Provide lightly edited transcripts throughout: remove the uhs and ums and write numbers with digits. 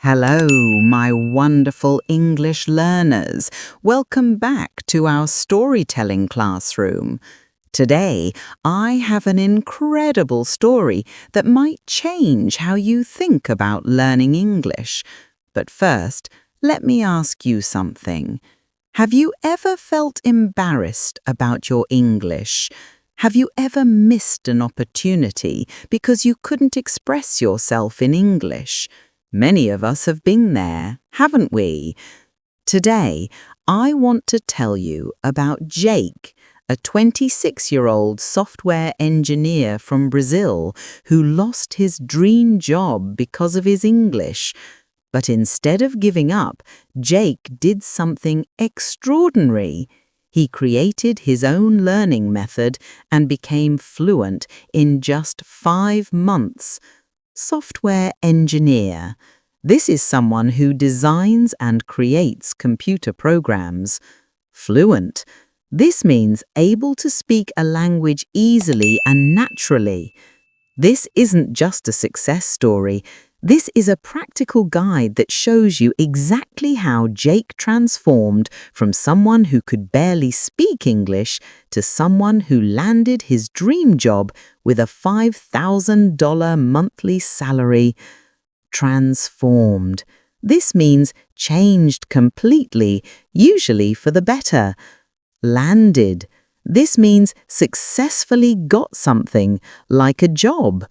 Hello, my wonderful English learners. Welcome back to our storytelling classroom. Today, I have an incredible story that might change how you think about learning English. But first, let me ask you something. Have you ever felt embarrassed about your English? Have you ever missed an opportunity because you couldn't express yourself in English? Many of us have been there, haven't we? Today, I want to tell you about Jake, a 26-year-old software engineer from Brazil who lost his dream job because of his English. But instead of giving up, Jake did something extraordinary. He created his own learning method and became fluent in just 5 months. Software engineer. This is someone who designs and creates computer programs. Fluent. This means able to speak a language easily and naturally. This isn't just a success story. This is a practical guide that shows you exactly how Jake transformed from someone who could barely speak English to someone who landed his dream job with a $5,000 monthly salary. Transformed. This means changed completely, usually for the better. Landed. This means successfully got something, like a job.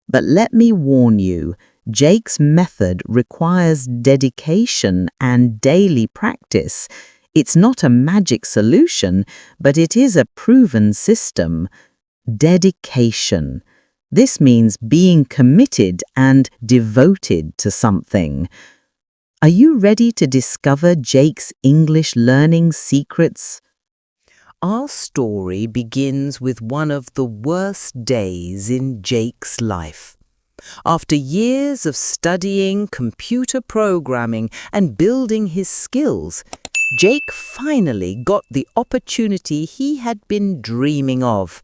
But let me warn you, Jake's method requires dedication and daily practice. It's not a magic solution, but it is a proven system. Dedication. This means being committed and devoted to something. Are you ready to discover Jake's English learning secrets? Our story begins with one of the worst days in Jake's life. After years of studying computer programming and building his skills, Jake finally got the opportunity he had been dreaming of,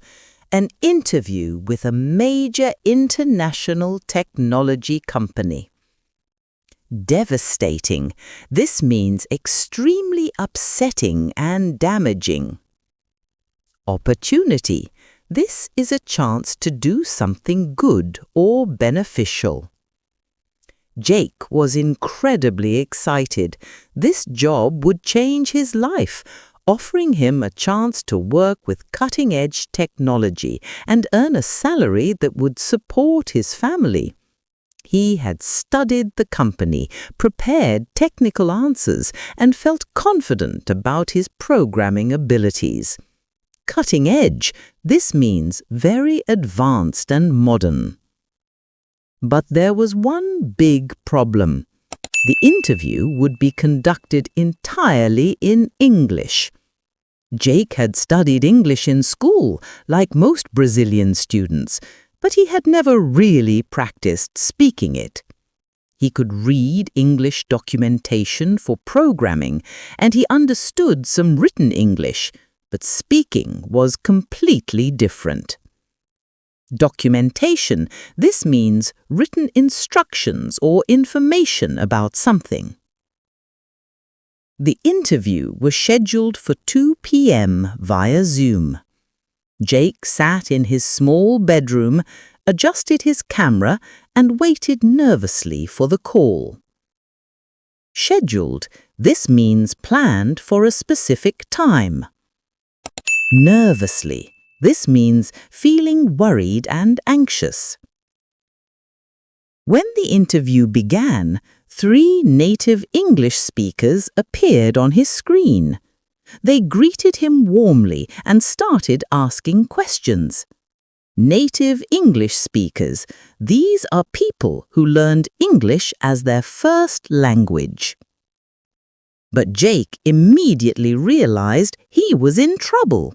an interview with a major international technology company. Devastating. This means extremely upsetting and damaging. Opportunity. This is a chance to do something good or beneficial. Jake was incredibly excited. This job would change his life, offering him a chance to work with cutting-edge technology and earn a salary that would support his family. He had studied the company, prepared technical answers, and felt confident about his programming abilities. Cutting edge, this means very advanced and modern. But there was one big problem. The interview would be conducted entirely in English. Jake had studied English in school, like most Brazilian students, but he had never really practiced speaking it. He could read English documentation for programming, and he understood some written English, but speaking was completely different. Documentation. This means written instructions or information about something. The interview was scheduled for 2 p.m. via Zoom. Jake sat in his small bedroom, adjusted his camera, and waited nervously for the call. Scheduled. This means planned for a specific time. Nervously. This means feeling worried and anxious. When the interview began, 3 native English speakers appeared on his screen. They greeted him warmly and started asking questions. Native English speakers. These are people who learned English as their first language. But Jake immediately realized he was in trouble.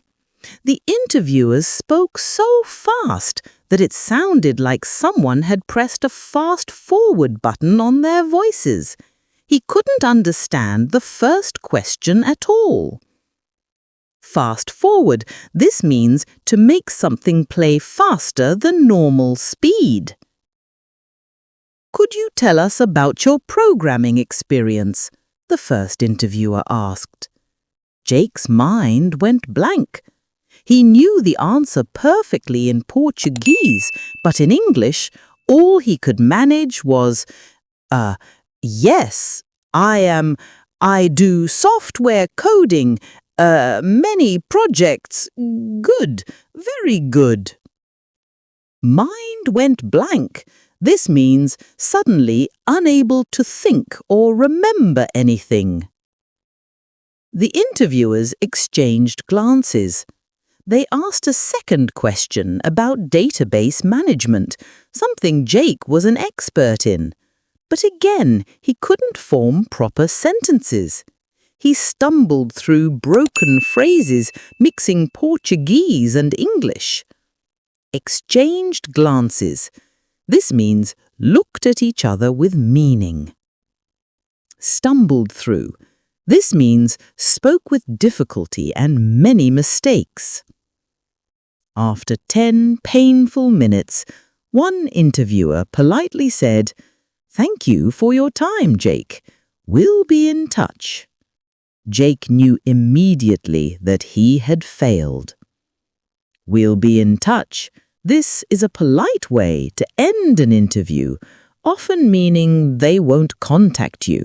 The interviewers spoke so fast that it sounded like someone had pressed a fast-forward button on their voices. He couldn't understand the first question at all. Fast forward. This means to make something play faster than normal speed. "Could you tell us about your programming experience?" the first interviewer asked. Jake's mind went blank. He knew the answer perfectly in Portuguese, but in English, all he could manage was, yes, I do software coding, many projects, good, very good. Mind went blank. This means suddenly unable to think or remember anything. The interviewers exchanged glances. They asked a second question about database management, something Jake was an expert in. But again, he couldn't form proper sentences. He stumbled through broken phrases, mixing Portuguese and English. Exchanged glances. This means looked at each other with meaning. Stumbled through. This means spoke with difficulty and many mistakes. After 10 painful minutes, one interviewer politely said, "Thank you for your time, Jake. We'll be in touch." Jake knew immediately that he had failed. "We'll be in touch." This is a polite way to end an interview, often meaning they won't contact you.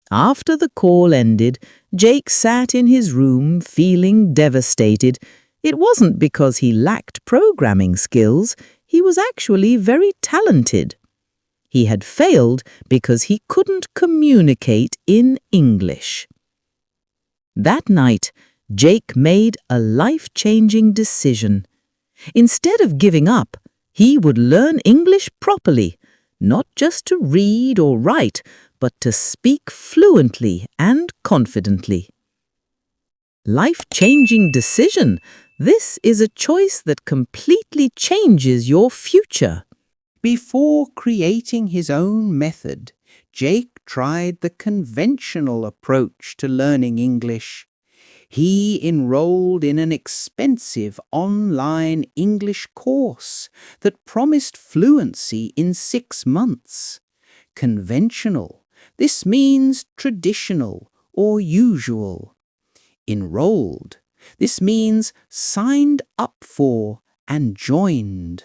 After the call ended, Jake sat in his room feeling devastated. It wasn't because he lacked programming skills, he was actually very talented. He had failed because he couldn't communicate in English. That night, Jake made a life-changing decision. Instead of giving up, he would learn English properly, not just to read or write, but to speak fluently and confidently. Life-changing decision. This is a choice that completely changes your future. Before creating his own method, Jake tried the conventional approach to learning English. He enrolled in an expensive online English course that promised fluency in 6 months. Conventional. This means traditional or usual. Enrolled. This means signed up for and joined.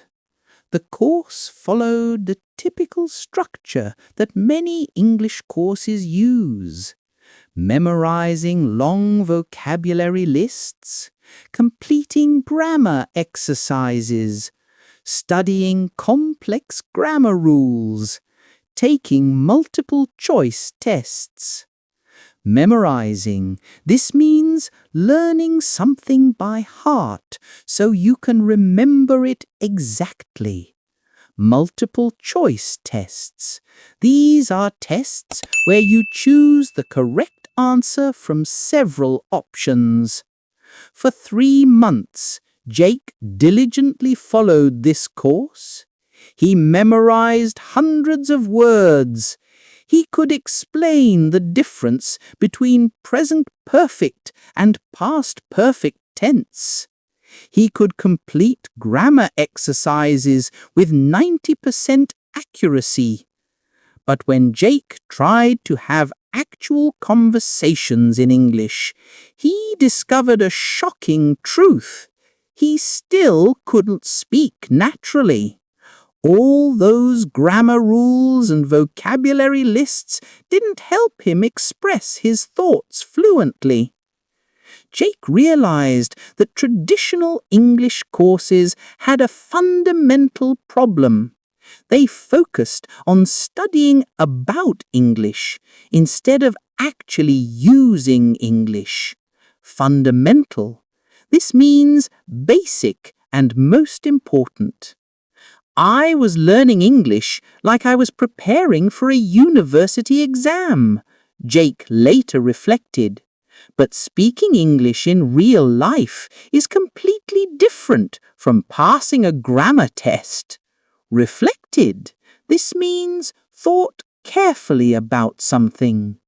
The course followed the typical structure that many English courses use. Memorizing long vocabulary lists, completing grammar exercises, studying complex grammar rules, taking multiple choice tests. Memorizing. This means learning something by heart so you can remember it exactly. Multiple choice tests. These are tests where you choose the correct answer from several options. For 3 months, Jake diligently followed this course. He memorized hundreds of words. He could explain the difference between present perfect and past perfect tense. He could complete grammar exercises with 90% accuracy. But when Jake tried to have actual conversations in English, he discovered a shocking truth. He still couldn't speak naturally. All those grammar rules and vocabulary lists didn't help him express his thoughts fluently. Jake realized that traditional English courses had a fundamental problem. They focused on studying about English instead of actually using English. Fundamental. This means basic and most important. I was learning English like I was preparing for a university exam, Jake later reflected. But speaking English in real life is completely different from passing a grammar test. Reflected. This means thought carefully about something.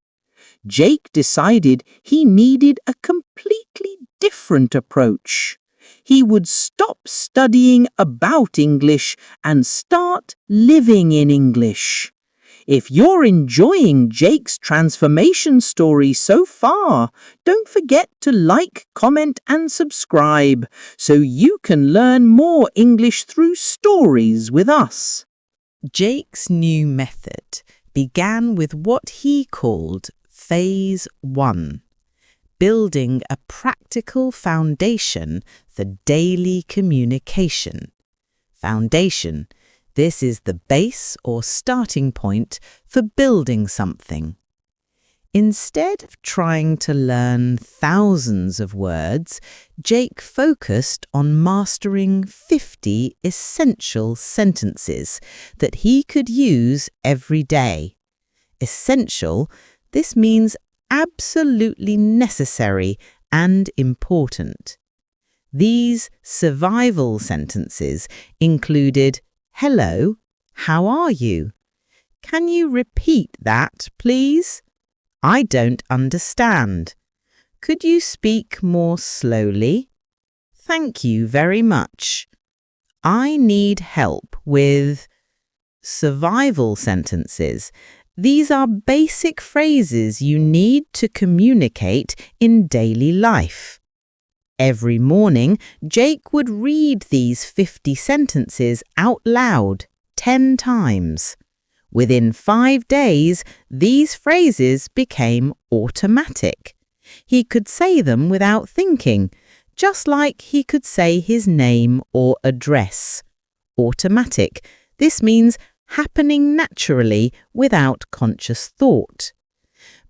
Jake decided he needed a completely different approach. He would stop studying about English and start living in English. If you're enjoying Jake's transformation story so far, don't forget to like, comment and subscribe so you can learn more English through stories with us. Jake's new method began with what he called Phase 1, building a practical foundation for daily communication. Foundation. This is the base or starting point for building something. Instead of trying to learn thousands of words, Jake focused on mastering 50 essential sentences that he could use every day. Essential, this means absolutely necessary and important. These survival sentences included "Hello, how are you? Can you repeat that, please? I don't understand. Could you speak more slowly? Thank you very much. I need help with..." Survival sentences. These are basic phrases you need to communicate in daily life. Every morning, Jake would read these 50 sentences out loud 10 times. Within 5 days, these phrases became automatic. He could say them without thinking, just like he could say his name or address. Automatic. This means happening naturally without conscious thought.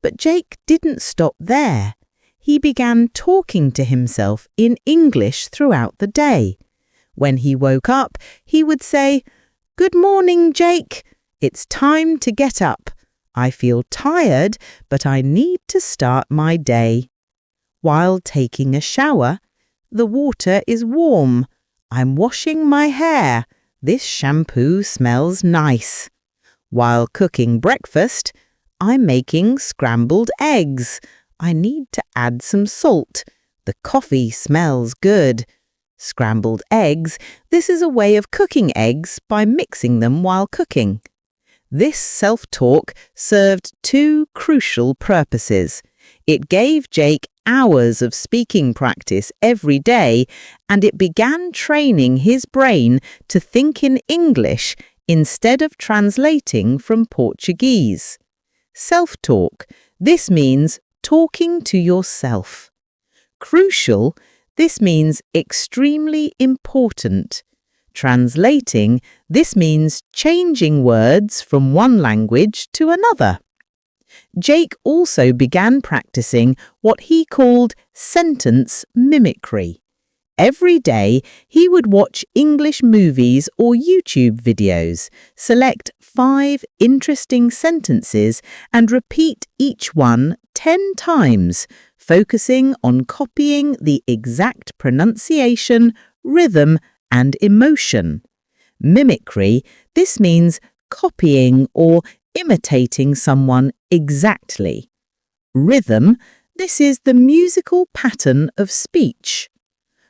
But Jake didn't stop there. He began talking to himself in English throughout the day. When he woke up, he would say, "Good morning, Jake. It's time to get up. I feel tired, but I need to start my day." While taking a shower, "The water is warm. I'm washing my hair. This shampoo smells nice." While cooking breakfast, "I'm making scrambled eggs. I need to add some salt. The coffee smells good." Scrambled eggs, this is a way of cooking eggs by mixing them while cooking. This self-talk served 2 crucial purposes. It gave Jake hours of speaking practice every day, and it began training his brain to think in English instead of translating from Portuguese. Self-talk, this means talking to yourself. Crucial, this means extremely important. Translating, this means changing words from one language to another. Jake also began practicing what he called sentence mimicry. Every day, he would watch English movies or YouTube videos, select 5 interesting sentences and repeat each one 10 times, focusing on copying the exact pronunciation, rhythm, and emotion. Mimicry, this means copying or imitating someone exactly. Rhythm, this is the musical pattern of speech.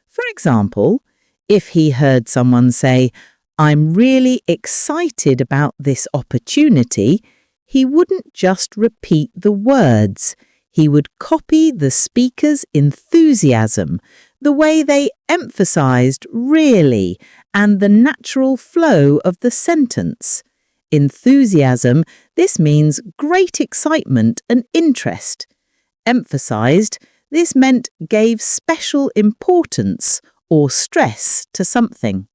For example, if he heard someone say, "I'm really excited about this opportunity," he wouldn't just repeat the words. He would copy the speaker's enthusiasm, the way they emphasized "really" and the natural flow of the sentence. Enthusiasm, this means great excitement and interest. Emphasized, this meant gave special importance or stress to something.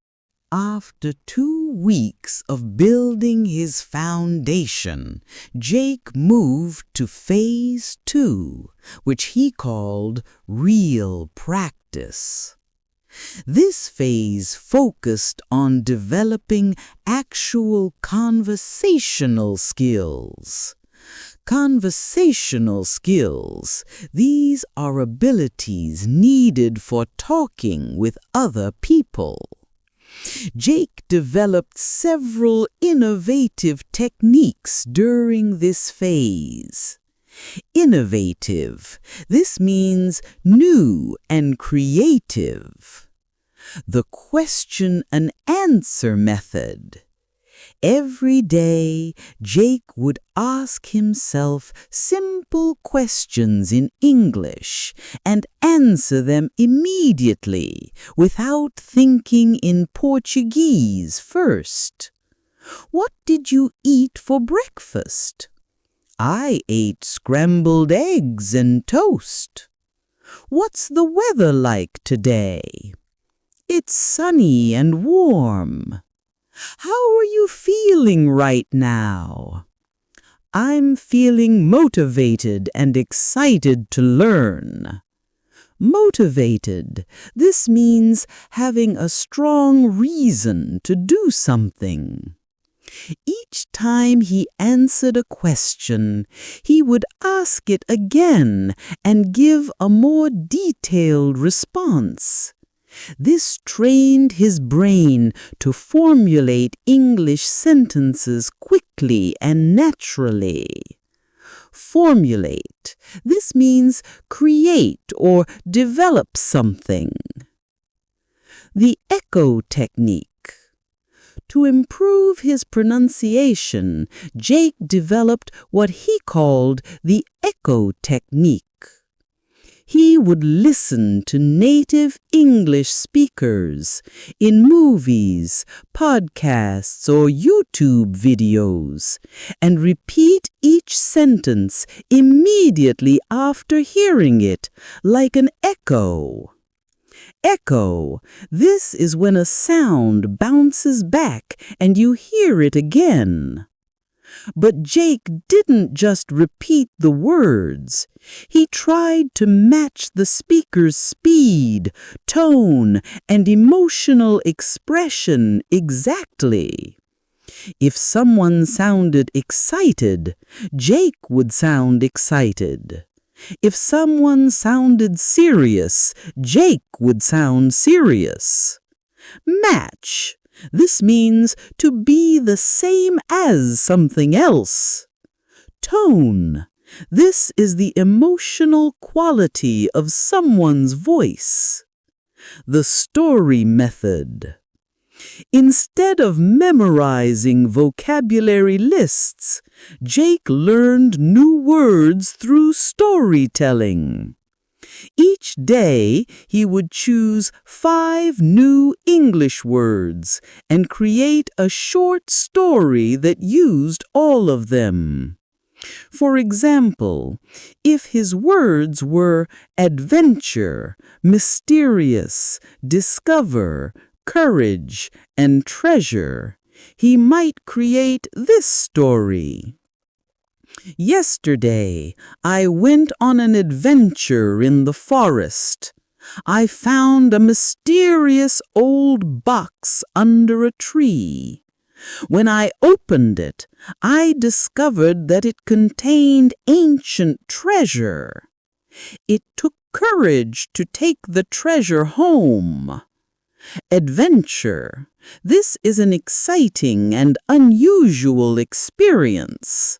After 2 weeks of building his foundation, Jake moved to Phase 2, which he called real practice. This phase focused on developing actual conversational skills. Conversational skills, these are abilities needed for talking with other people. Jake developed several innovative techniques during this phase. Innovative, this means new and creative. the question and answer method. Every day, Jake would ask himself simple questions in English and answer them immediately without thinking in Portuguese first. What did you eat for breakfast? I ate scrambled eggs and toast. What's the weather like today? It's sunny and warm. How are you feeling right now? I'm feeling motivated and excited to learn. Motivated. This means having a strong reason to do something. Each time he answered a question, he would ask it again and give a more detailed response. This trained his brain to formulate English sentences quickly and naturally. Formulate. This means create or develop something. The echo technique. To improve his pronunciation, Jake developed what he called the echo technique. He would listen to native English speakers in movies, podcasts, or YouTube videos and repeat each sentence immediately after hearing it, like an echo. Echo. This is when a sound bounces back and you hear it again. But Jake didn't just repeat the words. He tried to match the speaker's speed, tone, and emotional expression exactly. If someone sounded excited, Jake would sound excited. If someone sounded serious, Jake would sound serious. Match. This means to be the same as something else. Tone. This is the emotional quality of someone's voice. The story method. Instead of memorizing vocabulary lists, Jake learned new words through storytelling. Each day, he would choose 5 new English words and create a short story that used all of them. For example, if his words were adventure, mysterious, discover, courage, and treasure, he might create this story. Yesterday, I went on an adventure in the forest. I found a mysterious old box under a tree. When I opened it, I discovered that it contained ancient treasure. It took courage to take the treasure home. Adventure. This is an exciting and unusual experience.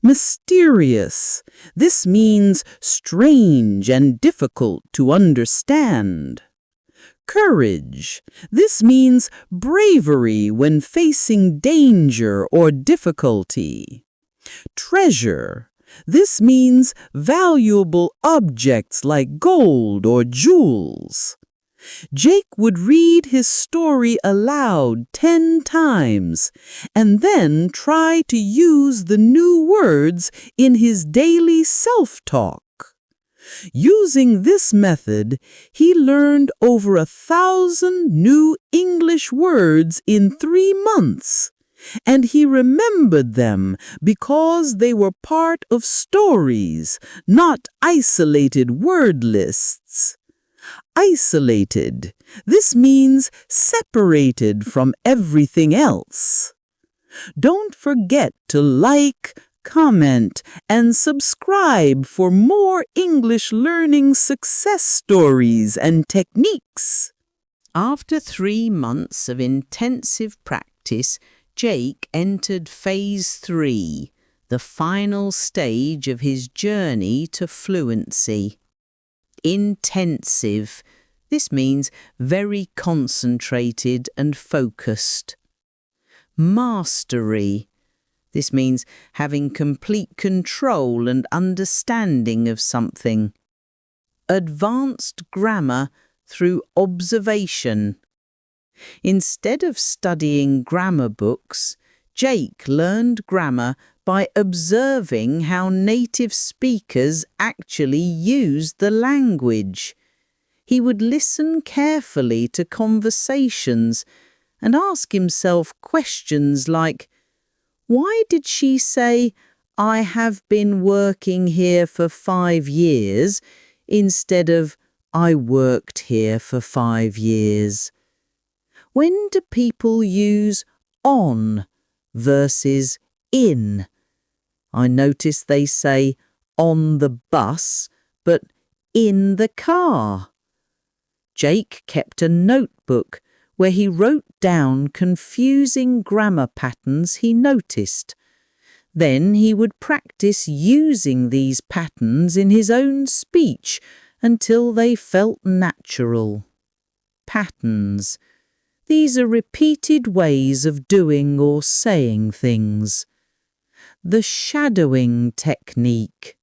Mysterious. This means strange and difficult to understand. Courage. This means bravery when facing danger or difficulty. Treasure. This means valuable objects like gold or jewels. Jake would read his story aloud 10 times and then try to use the new words in his daily self-talk. Using this method, he learned over 1,000 new English words in 3 months, and he remembered them because they were part of stories, not isolated word lists. Isolated. This means separated from everything else. Don't forget to like, comment, and subscribe for more English learning success stories and techniques. After 3 months of intensive practice, Jake entered Phase 3, the final stage of his journey to fluency. Intensive. This means very concentrated and focused. Mastery. This means having complete control and understanding of something. Advanced grammar through observation. Instead of studying grammar books, Jake learned grammar by observing how native speakers actually used the language. He would listen carefully to conversations and ask himself questions like, why did she say, "I have been working here for 5 years," instead of, "I worked here for 5 years"? When do people use on versus in? I notice they say on the bus, but in the car. Jake kept a notebook where he wrote down confusing grammar patterns he noticed. Then he would practice using these patterns in his own speech until they felt natural. Patterns. These are repeated ways of doing or saying things. The shadowing technique.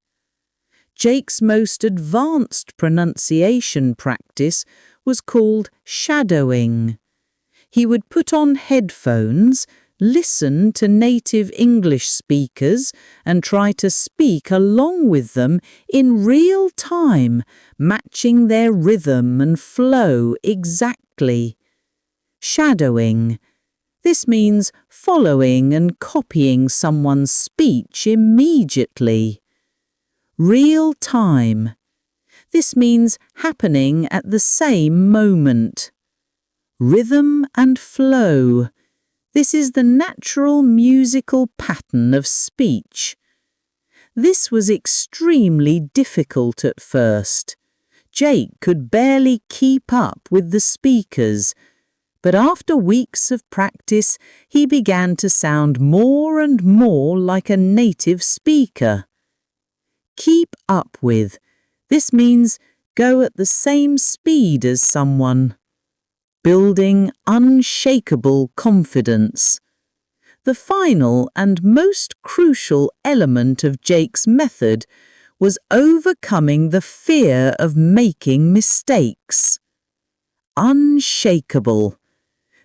Jake's most advanced pronunciation practice was called shadowing. He would put on headphones, listen to native English speakers, and try to speak along with them in real time, matching their rhythm and flow exactly. Shadowing. This means following and copying someone's speech immediately. Real time. This means happening at the same moment. Rhythm and flow. This is the natural musical pattern of speech. This was extremely difficult at first. Jake could barely keep up with the speakers, but after weeks of practice, he began to sound more and more like a native speaker. Keep up with. This means go at the same speed as someone. Building unshakable confidence. The final and most crucial element of Jake's method was overcoming the fear of making mistakes. Unshakable.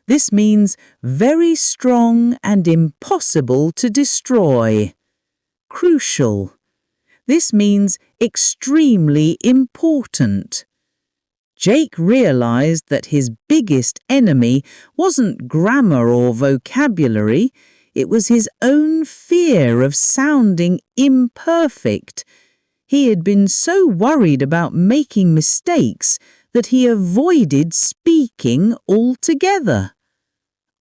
This means very strong and impossible to destroy. Crucial. This means extremely important. Jake realized that his biggest enemy wasn't grammar or vocabulary, it was his own fear of sounding imperfect. He had been so worried about making mistakes that he avoided speaking altogether.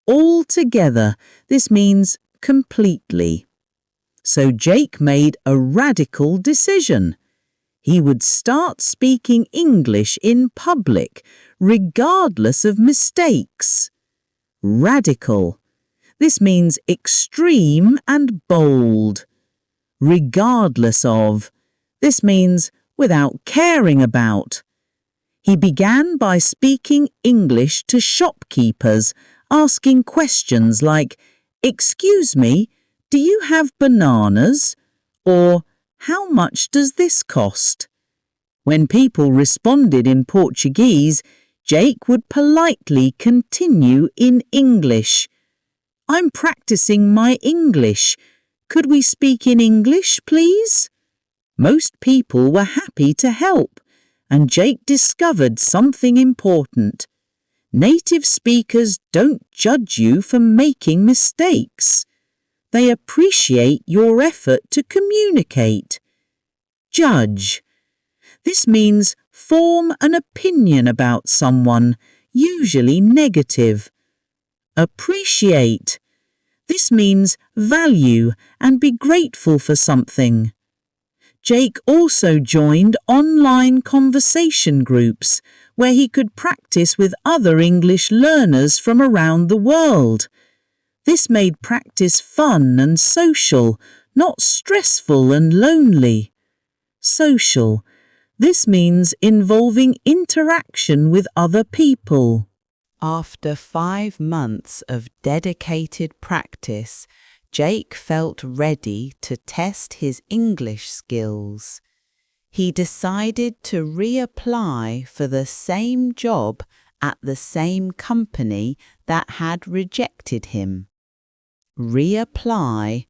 Altogether, this means completely. So Jake made a radical decision. He would start speaking English in public, regardless of mistakes. Radical. This means extreme and bold. Regardless of. This means without caring about. He began by speaking English to shopkeepers, asking questions like, "Excuse me, do you have bananas?" Or, "How much does this cost?" When people responded in Portuguese, Jake would politely continue in English. "I'm practicing my English. Could we speak in English, please?" Most people were happy to help, and Jake discovered something important. Native speakers don't judge you for making mistakes. They appreciate your effort to communicate. Judge. This means form an opinion about someone, usually negative. Appreciate. This means value and be grateful for something. Jake also joined online conversation groups where he could practice with other English learners from around the world. This made practice fun and social, not stressful and lonely. Social. This means involving interaction with other people. After 5 months of dedicated practice, Jake felt ready to test his English skills. He decided to reapply for the same job at the same company that had rejected him. Reapply.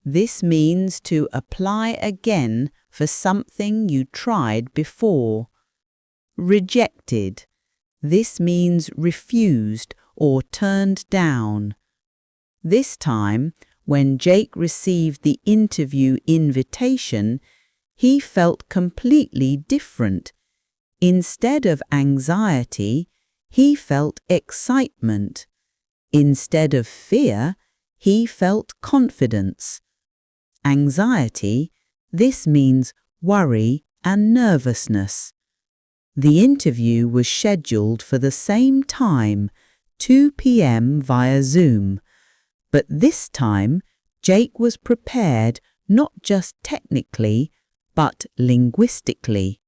This means to apply again for something you tried before. Rejected. This means refused or turned down. This time, when Jake received the interview invitation, he felt completely different. Instead of anxiety, he felt excitement. Instead of fear, he felt confidence. Anxiety, this means worry and nervousness. The interview was scheduled for the same time, 2 p.m. via Zoom. But this time, Jake was prepared not just technically, but linguistically.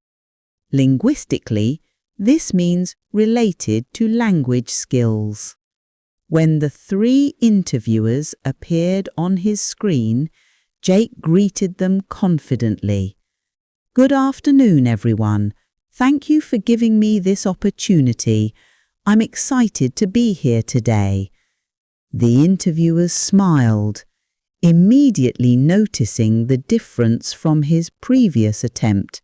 Linguistically, this means related to language skills. When the 3 interviewers appeared on his screen, Jake greeted them confidently. "Good afternoon, everyone. Thank you for giving me this opportunity. I'm excited to be here today." The interviewers smiled, immediately noticing the difference from his previous attempt.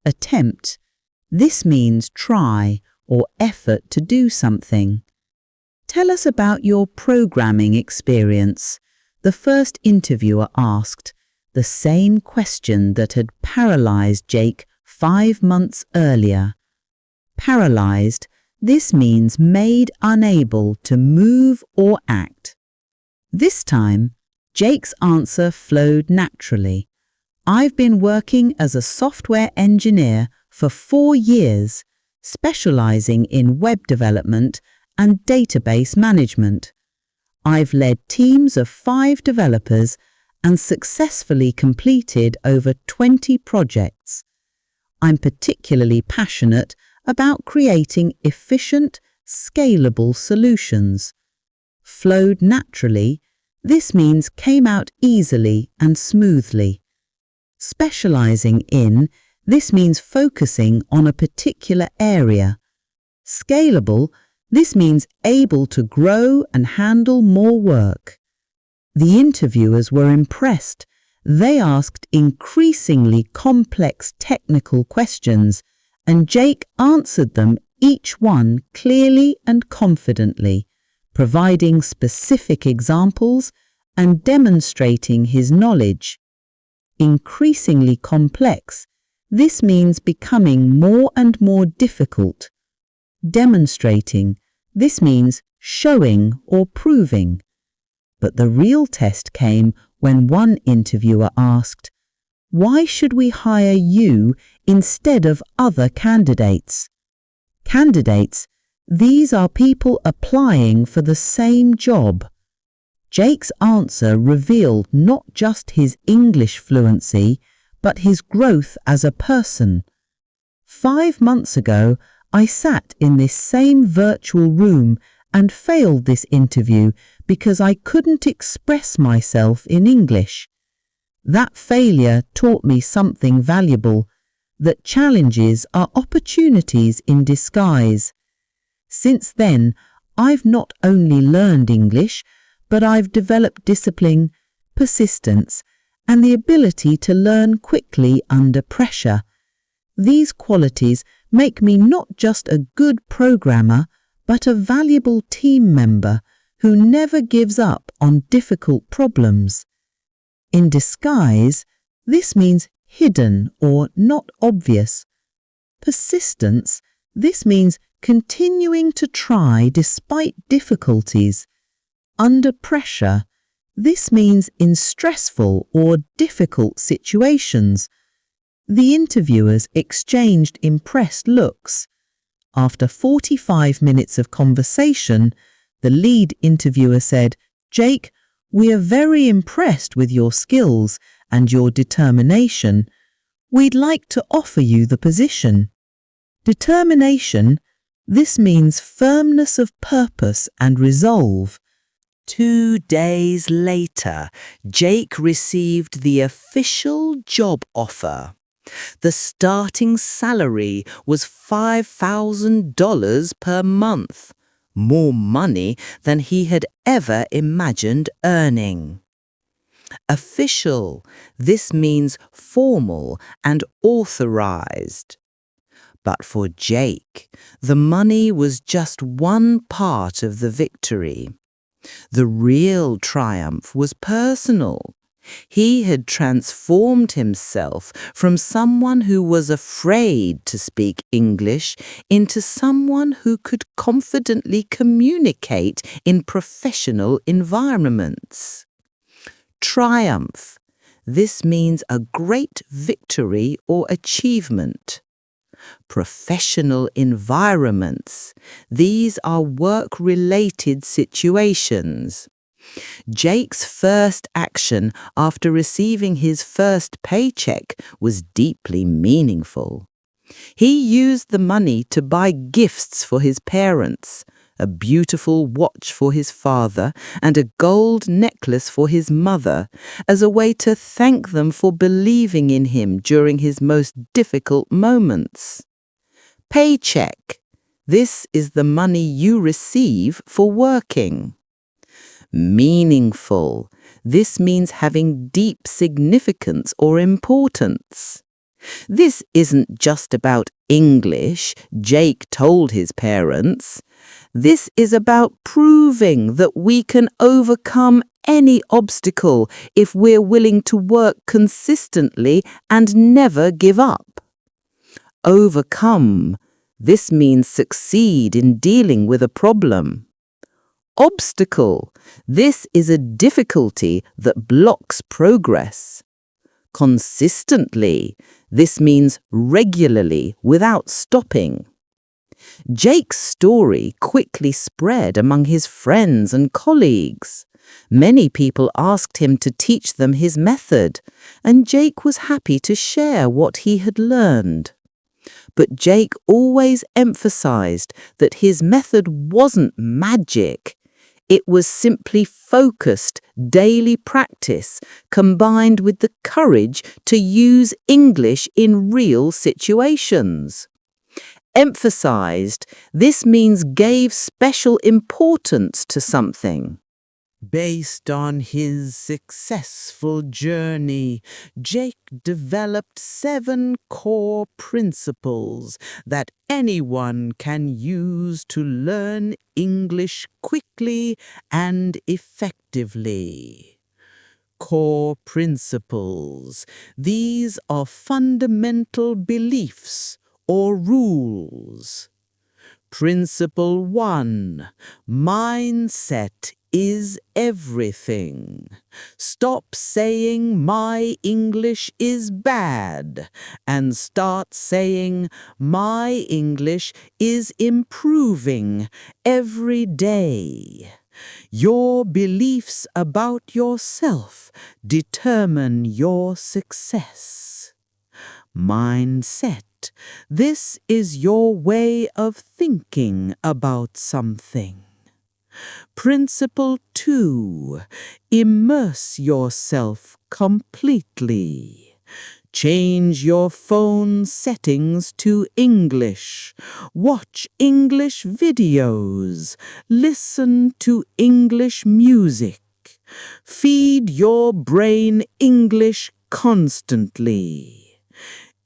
Attempt. This means try or effort to do something. "Tell us about your programming experience," the first interviewer asked, the same question that had paralyzed Jake 5 months earlier. Paralyzed, this means made unable to move or act. This time, Jake's answer flowed naturally. "I've been working as a software engineer for 4 years, specializing in web development and database management. I've led teams of 5 developers and successfully completed over 20 projects. I'm particularly passionate about creating efficient, scalable solutions." Flowed naturally, this means came out easily and smoothly. Specializing in, this means focusing on a particular area. Scalable, this means able to grow and handle more work. The interviewers were impressed. They asked increasingly complex technical questions, and Jake answered them each one clearly and confidently, providing specific examples and demonstrating his knowledge. Increasingly complex, this means becoming more and more difficult. Demonstrating, this means showing or proving. But the real test came when one interviewer asked, "Why should we hire you instead of other candidates?" Candidates, these are people applying for the same job. Jake's answer revealed not just his English fluency, but his growth as a person. 5 months ago, I sat in this same virtual room and failed this interview because I couldn't express myself in English. That failure taught me something valuable, that challenges are opportunities in disguise. Since then, I've not only learned English, but I've developed discipline, persistence, and the ability to learn quickly under pressure. These qualities make me not just a good programmer, but a valuable team member who never gives up on difficult problems. In disguise, this means hidden or not obvious. Persistence, this means continuing to try despite difficulties. Under pressure, this means in stressful or difficult situations. The interviewers exchanged impressed looks. After 45 minutes of conversation, the lead interviewer said, "Jake, we are very impressed with your skills and your determination. We'd like to offer you the position. Determination, this means firmness of purpose and resolve. 2 days later, Jake received the official job offer. The starting salary was $5,000 per month, more money than he had ever imagined earning. Official, this means formal and authorized. But for Jake, the money was just one part of the victory. The real triumph was personal. He had transformed himself from someone who was afraid to speak English into someone who could confidently communicate in professional environments. Triumph. This means a great victory or achievement. Professional environments. These are work-related situations. Jake's first action after receiving his first paycheck was deeply meaningful. He used the money to buy gifts for his parents, a beautiful watch for his father and a gold necklace for his mother, as a way to thank them for believing in him during his most difficult moments. Paycheck. This is the money you receive for working. Meaningful. This means having deep significance or importance. This isn't just about English, Jake told his parents. This is about proving that we can overcome any obstacle if we're willing to work consistently and never give up. Overcome. This means succeed in dealing with a problem. Obstacle. This is a difficulty that blocks progress. Consistently. This means regularly, without stopping. Jake's story quickly spread among his friends and colleagues. Many people asked him to teach them his method, and Jake was happy to share what he had learned. But Jake always emphasized that his method wasn't magic. It was simply focused, daily practice combined with the courage to use English in real situations. Emphasized, this means gave special importance to something. Based on his successful journey, Jake developed 7 core principles that anyone can use to learn English quickly and effectively. Core principles. These are fundamental beliefs or rules. Principle 1. Mindset is everything. Stop saying my English is bad and start saying my English is improving every day. Your beliefs about yourself determine your success. Mindset. This is your way of thinking about something. Principle 2. Immerse yourself completely. Change your phone settings to English. Watch English videos. Listen to English music. Feed your brain English constantly.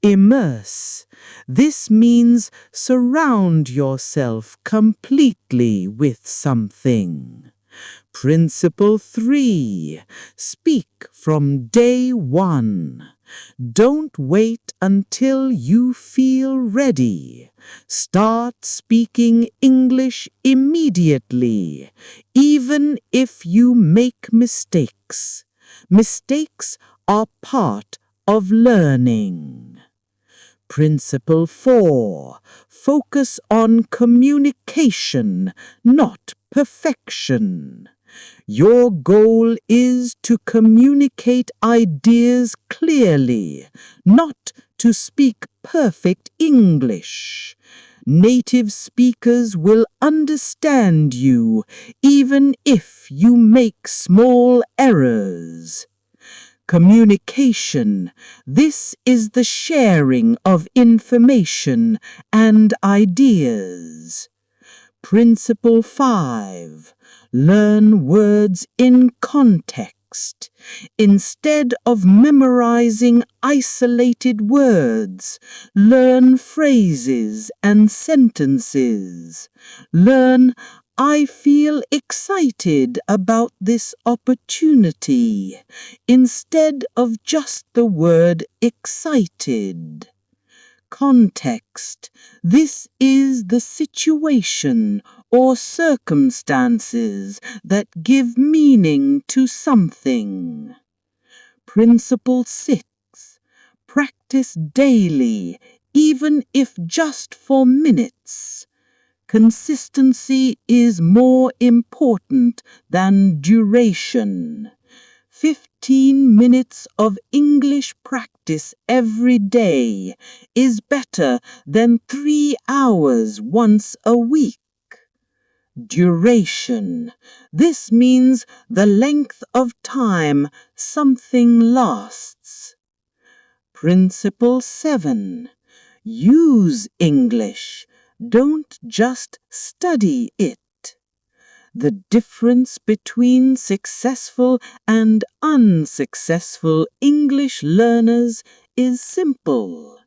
Immerse. This means surround yourself completely with something. Principle 3. Speak from day 1. Don't wait until you feel ready. Start speaking English immediately, even if you make mistakes. Mistakes are part of learning. Principle 4. Focus on communication, not perfection. Your goal is to communicate ideas clearly, not to speak perfect English. Native speakers will understand you even if you make small errors. Communication. This is the sharing of information and ideas. Principle 5. Learn words in context. Instead of memorizing isolated words, learn phrases and sentences. Learn, I feel excited about this opportunity, instead of just the word excited. Context. This is the situation or circumstances that give meaning to something. Principle 6. Practice daily, even if just for minutes. Consistency is more important than duration. 15 minutes of English practice every day is better than 3 hours once a week. Duration. This means the length of time something lasts. Principle 7. Use English. Don't just study it. The difference between successful and unsuccessful English learners is simple.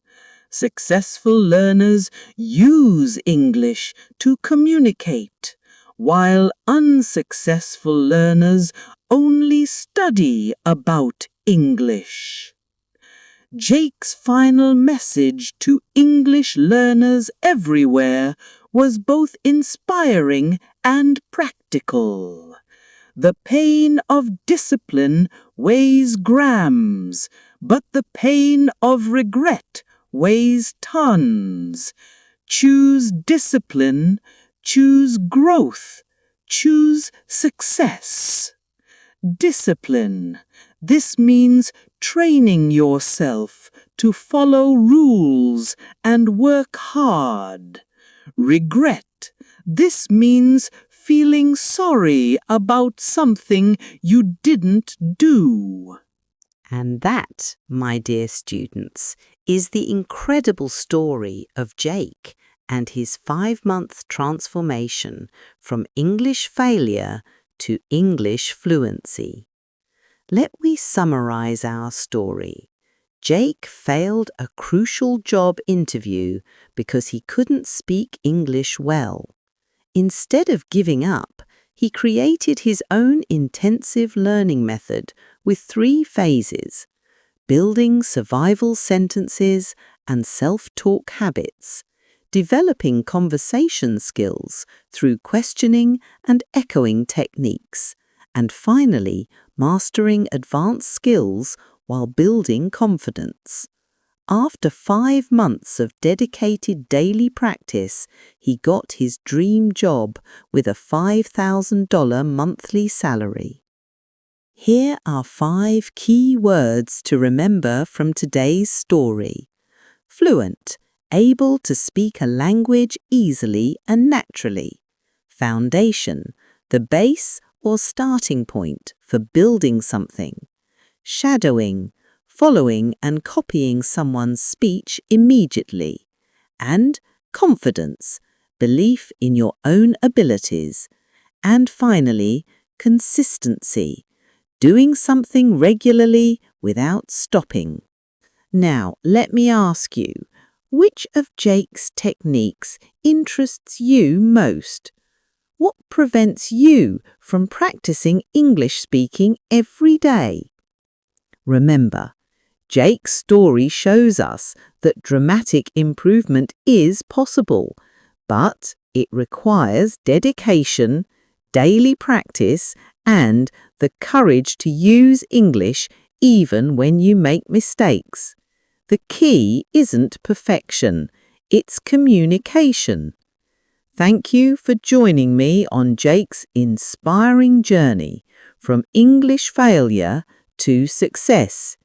Successful learners use English to communicate, while unsuccessful learners only study about English. Jake's final message to English learners everywhere was both inspiring and practical. The pain of discipline weighs grams, but the pain of regret weighs tons. Choose discipline, choose growth, choose success. Discipline. This means training yourself to follow rules and work hard. Regret. This means feeling sorry about something you didn't do. And that, my dear students, is the incredible story of Jake and his 5-month transformation from English failure to English fluency. Let me summarize our story. Jake failed a crucial job interview because he couldn't speak English well. Instead of giving up, he created his own intensive learning method with 3 phases: building survival sentences and self-talk habits, developing conversation skills through questioning and echoing techniques, and finally, mastering advanced skills while building confidence. After 5 months of dedicated daily practice, he got his dream job with a $5,000 monthly salary. Here are 5 key words to remember from today's story. Fluent, able to speak a language easily and naturally. Foundation, the base or starting point for building something. Shadowing, following and copying someone's speech immediately. And confidence, belief in your own abilities. And finally, consistency, doing something regularly without stopping. Now, let me ask you, which of Jake's techniques interests you most? What prevents you from practicing English speaking every day? Remember, Jake's story shows us that dramatic improvement is possible, but it requires dedication, daily practice, and the courage to use English even when you make mistakes. The key isn't perfection, it's communication. Thank you for joining me on Jake's inspiring journey from English failure to success.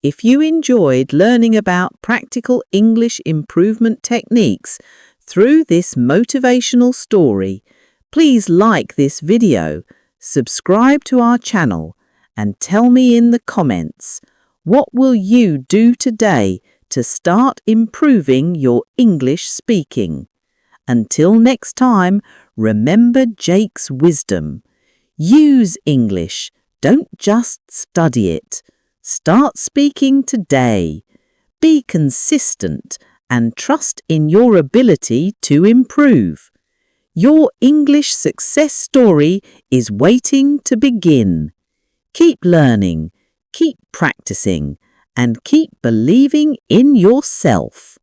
If you enjoyed learning about practical English improvement techniques through this motivational story, please like this video, subscribe to our channel, and tell me in the comments, what will you do today to start improving your English speaking? Until next time, remember Jake's wisdom. Use English, don't just study it. Start speaking today. Be consistent and trust in your ability to improve. Your English success story is waiting to begin. Keep learning, keep practicing, and keep believing in yourself.